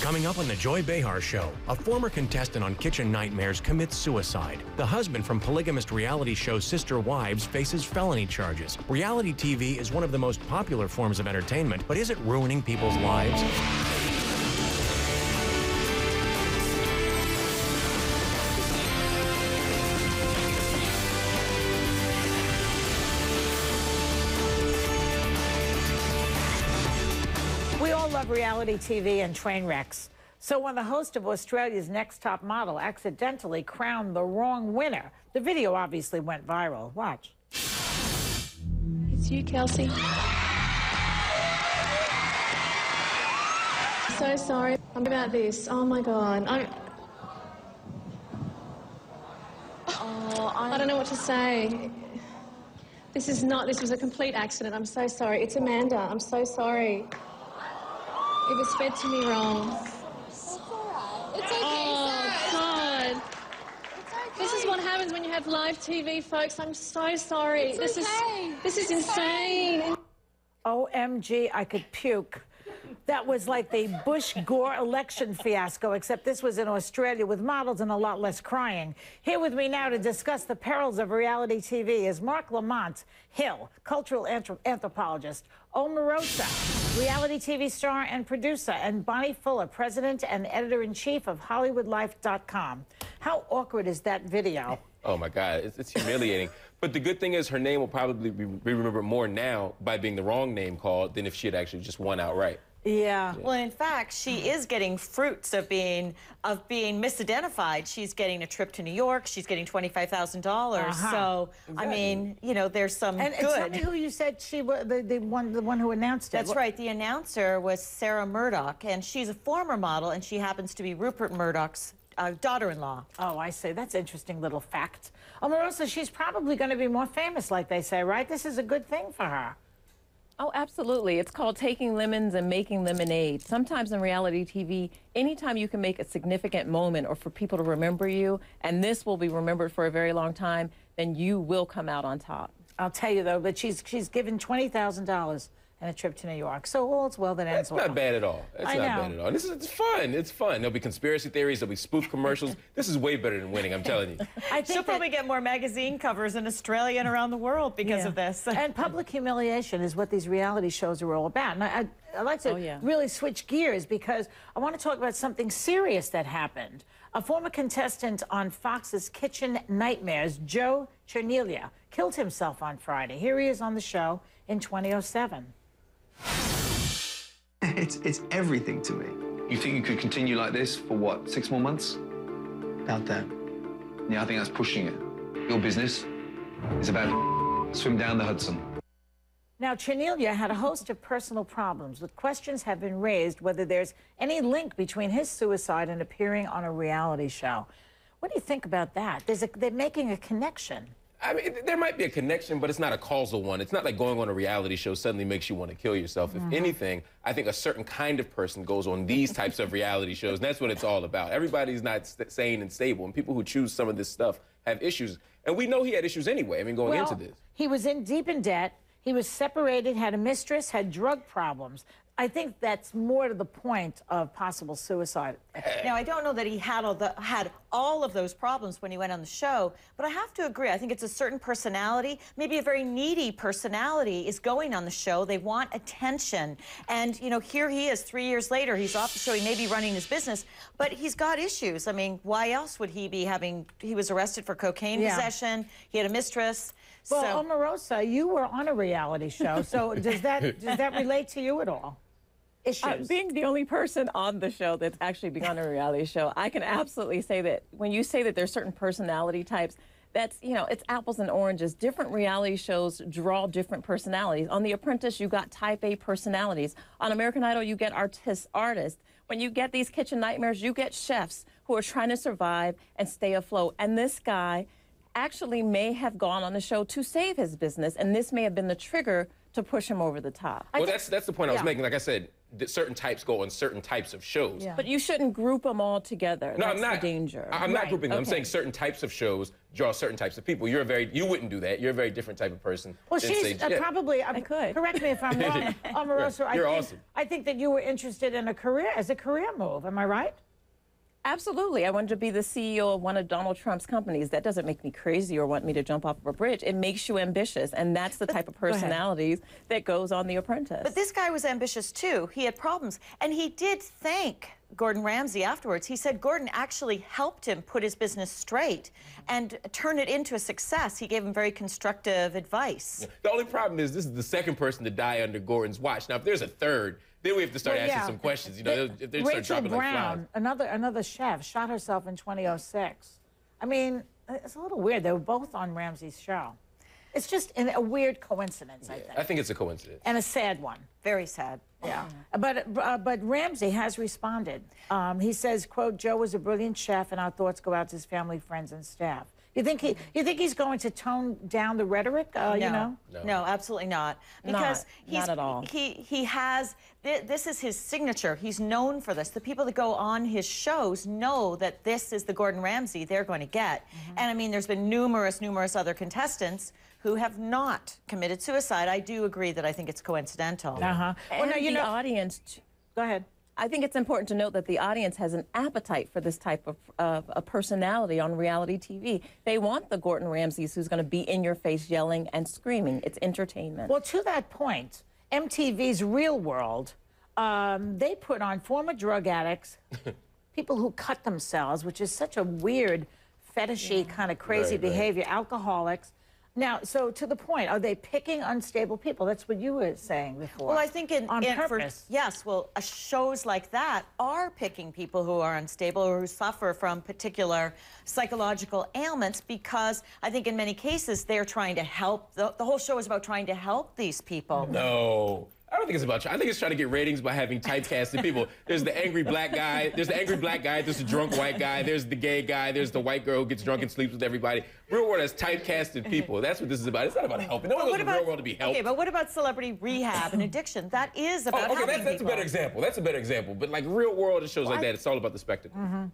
Coming up on The Joy Behar Show, a former contestant on Kitchen Nightmares commits suicide. The husband from polygamist reality show Sister Wives faces felony charges. Reality TV is one of the most popular forms of entertainment, but is it ruining people's lives? We all love reality TV and train wrecks. So when the host of Australia's Next Top Model accidentally crowned the wrong winner, the video obviously went viral. Watch. It's you, Kelsey. So sorry about this. Oh my God. I don't know what to say. This was a complete accident. I'm so sorry. It's Amanda. I'm so sorry. It was fed to me wrong. It's all right. It's okay, Oh, Sarah. God. It's okay. This is what happens when you have live TV, folks. I'm so sorry. It's okay. This is insane. OMG, I could puke. That was like the Bush-Gore election fiasco, except this was in Australia with models and a lot less crying. Here with me now to discuss the perils of reality TV is Marc Lamont, Hill, cultural anthropologist, Omarosa, reality TV star and producer, and Bonnie Fuller, president and editor-in-chief of HollywoodLife.com. How awkward is that video? Oh my God, it's humiliating. But the good thing is her name will probably be remembered more now by being the wrong name called than if she had actually just won outright. Yeah. Well, in fact, she is getting fruits of being misidentified. She's getting a trip to New York. She's getting $25,000. So, I mean, you know, there's some and good. Tell me who you said she was, the one who announced it. That's right. The announcer was Sarah Murdoch, and she's a former model, and she happens to be Rupert Murdoch's daughter-in-law. Oh, I see. That's an interesting little fact. Omarosa, she's probably going to be more famous, like they say, right? This is a good thing for her. Oh, absolutely. It's called taking lemons and making lemonade. Sometimes in reality TV, anytime you can make a significant moment or for people to remember you, and this will be remembered for a very long time, then you will come out on top. I'll tell you, though, but she's given $20,000 and a trip to New York. So all's well that ends well. That's not bad at all. It's not bad at all. It's fun. It's fun. There'll be conspiracy theories. There'll be spoof commercials. This is way better than winning, I'm telling you. I think she'll probably get more magazine covers in Australia and around the world because of this. And public humiliation is what these reality shows are all about. And I'd like to really switch gears because I want to talk about something serious that happened. A former contestant on Fox's Kitchen Nightmares, Joe Chernelia, killed himself on Friday. Here he is on the show in 2007. It's everything to me. You think you could continue like this for what, 6 more months? About that. Yeah, I think that's pushing it. Your business is about to swim down the Hudson. Now, Chernelia had a host of personal problems, but questions have been raised whether there's any link between his suicide and appearing on a reality show. What do you think about that? They're making a connection. I mean, there might be a connection, but it's not a causal one. It's not like going on a reality show suddenly makes you want to kill yourself. If anything, I think a certain kind of person goes on these types of reality shows, and that's what it's all about. Everybody's not sane and stable, and people who choose some of this stuff have issues. And we know he had issues anyway, I mean, going into this. He was deep in debt. He was separated, had a mistress, had drug problems. I think that's more to the point of possible suicide. Now, I don't know that he had all of those problems when he went on the show, but I have to agree. I think it's a certain personality, maybe a very needy personality is going on the show. They want attention. And, you know, here he is 3 years later. He's off the show. He may be running his business, but he's got issues. I mean, why else would he be having... He was arrested for cocaine possession. He had a mistress. Well, Omarosa, you were on a reality show, so does that relate to you at all? Being the only person on the show that's actually been on a reality show, I can absolutely say that when you say that there's certain personality types, that's, you know, it's apples and oranges. Different reality shows draw different personalities. On The Apprentice, you got type A personalities. On American Idol, you get artists. When you get these Kitchen Nightmares, you get chefs who are trying to survive and stay afloat. And this guy actually may have gone on the show to save his business, and this may have been the trigger to push him over the top. Well, that's the point I was making. Like I said, certain types go on certain types of shows. But you shouldn't group them all together. No, that's I'm not. The danger. I'm not grouping them. I'm saying certain types of shows draw certain types of people. You wouldn't do that. You're a very different type of person. Well, than, she's say, probably, I could. correct me if I'm wrong, Omarosa, You're awesome. I think that you were interested in a career move. Am I right? Absolutely. I wanted to be the CEO of one of Donald Trump's companies. That doesn't make me crazy or want me to jump off of a bridge. It makes you ambitious, and that's the type of personalities that goes on The Apprentice. But this guy was ambitious, too. He had problems. And he did thank Gordon Ramsay afterwards. He said Gordon actually helped him put his business straight and turn it into a success. He gave him very constructive advice. Yeah. The only problem is this is the second person to die under Gordon's watch. Now, if there's a third, then we have to start asking some questions. You know, if they start dropping like flies. Another chef, shot herself in 2006. I mean, it's a little weird. They were both on Ramsay's show. It's just a weird coincidence, I think. I think it's a coincidence. And a sad one. Very sad. Yeah. But Ramsay has responded. He says, quote, Joe was a brilliant chef, and our thoughts go out to his family, friends, and staff. You think he's going to tone down the rhetoric? You know? No, absolutely not. Because not at all. He has this is his signature. He's known for this. The people that go on his shows know that this is the Gordon Ramsay they're going to get. And I mean, there's been numerous other contestants who have not committed suicide. I do agree that I think it's coincidental. Well, no, the audience. Go ahead. I think it's important to note that the audience has an appetite for this type of a personality on reality TV. They want the Gordon Ramsays who's going to be in your face yelling and screaming. It's entertainment. Well, to that point, MTV's Real World, they put on former drug addicts, people who cut themselves, which is such a weird, fetishy kind of crazy behavior, alcoholics. Now, so to the point, are they picking unstable people? That's what you were saying before. Well, I think on purpose. Yes, well, shows like that are picking people who are unstable or who suffer from particular psychological ailments, because I think in many cases they're trying to help. The whole show is about trying to help these people. No. I don't think it's about. I think it's trying to get ratings by having typecasted people. There's the angry black guy. There's the angry black guy. There's the drunk white guy. There's the gay guy. There's the white girl who gets drunk and sleeps with everybody. Real World has typecasted people. That's what this is about. It's not about helping. No one goes to Real World to be helped. Okay, but what about celebrity rehab and addiction? That is about helping people. That's a better example. That's a better example. But like Real World and shows like that, it's all about the spectacle.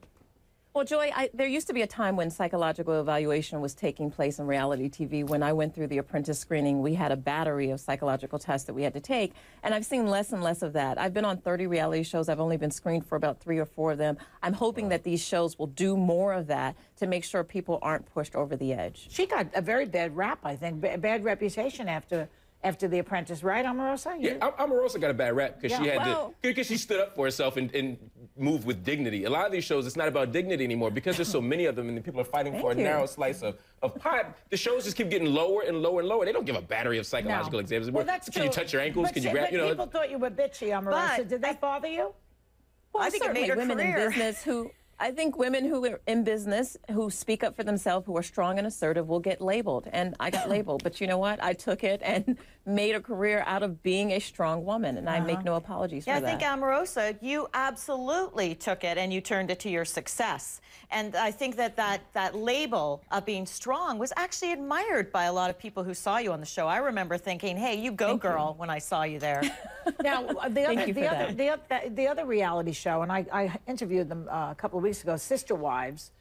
Well, Joy, there used to be a time when psychological evaluation was taking place in reality TV. When I went through the Apprentice screening, we had a battery of psychological tests that we had to take, and I've seen less and less of that. I've been on 30 reality shows. I've only been screened for about 3 or 4 of them. I'm hoping that these shows will do more of that to make sure people aren't pushed over the edge. She got a very bad rap, I think, bad reputation after The Apprentice, right, Omarosa? Yeah, Omarosa got a bad rap because she had because she stood up for herself and moved with dignity. A lot of these shows, it's not about dignity anymore because there's so many of them and the people are fighting for a narrow slice of pie. The shows just keep getting lower and lower and lower. They don't give a battery of psychological exams. Well, that's Can you touch your ankles? Can you grab? You know, people thought you were bitchy, Omarosa. Did that bother you? Well, I think it made her women career. in business who. I think women who are in business, who speak up for themselves, who are strong and assertive, will get labeled. And I got labeled. But you know what? I took it and made a career out of being a strong woman. And I make no apologies for that. I think, Omarosa, you absolutely took it and you turned it to your success. And I think that label of being strong was actually admired by a lot of people who saw you on the show. I remember thinking, hey, you go, girl, when I saw you there. Now, the other reality show, and I interviewed them a couple of weeks ago, Sister Wives,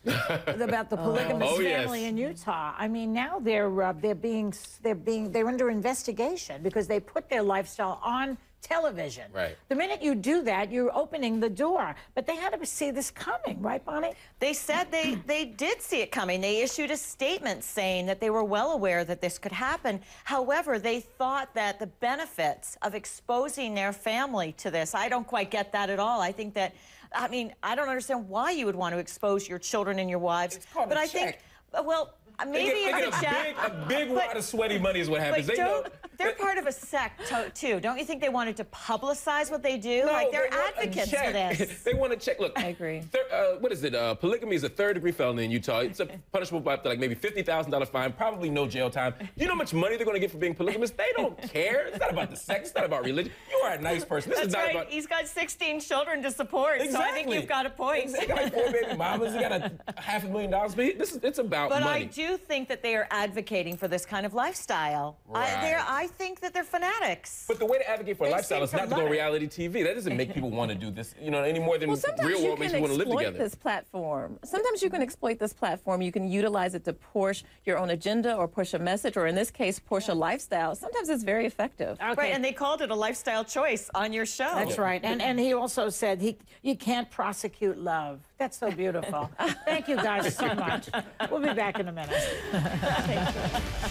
about the polygamous family in Utah. I mean, now they're under investigation because they put their lifestyle on television. Right. The minute you do that, you're opening the door. But they had to see this coming, right, Bonnie? They said they did see it coming. They issued a statement saying that they were well aware that this could happen. However, they thought that the benefits of exposing their family to this, I don't quite get that at all. I think that, I mean, I don't understand why you would want to expose your children and your wives. It's called a check. Well, maybe it's a check. A big wad of sweaty money is what happens. They're part of a sect, too. Don't you think they wanted to publicize what they do? No, like, they're advocates for this. They want to check. Look, I agree. What is it? Polygamy is a 3rd-degree felony in Utah. It's a punishable by like maybe $50,000 fine, probably no jail time. You know how much money they're going to get for being polygamous? They don't care. It's not about the sex. It's not about religion. You are a nice person. This is not about... He's got 16 children to support, so I think you've got a point. He got like 4 baby mamas. He got $500,000. It's about money. But I do think that they are advocating for this kind of lifestyle. Right. I think that they're fanatics. But the way to advocate for a They lifestyle seem is to not to go love on it. reality TV. That doesn't make people want to do this, any more than Well, sometimes real you world makes can you want to live exploit together. this platform. Sometimes you can exploit this platform. You can utilize it to push your own agenda or push a message, or in this case, push a lifestyle. Sometimes it's very effective. Okay. Right, and they called it a lifestyle choice on your show. That's right. And he also said you can't prosecute love. That's so beautiful. Thank you guys so much. We'll be back in a minute. Thank you.